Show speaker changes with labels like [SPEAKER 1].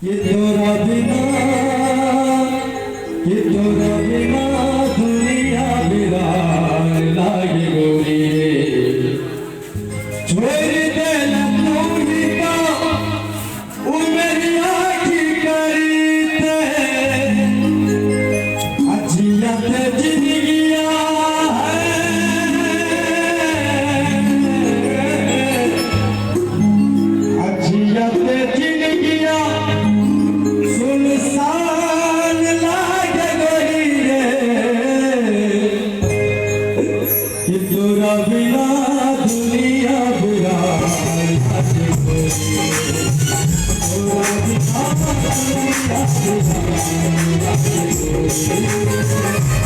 [SPEAKER 1] ये तोरा बिना दुनिया बिरान लागे गोरी रे छोड़ दे लम्बी का उमरिया की करते अजिया ते जिंदगिया अजिया ते जिंदगिया सुनसान लागे गोरी रे कि तोरा बिना दुनिया बिरान लागे गोरी रे तोरा बिना दुनिया बिरान लागे गोरी रे।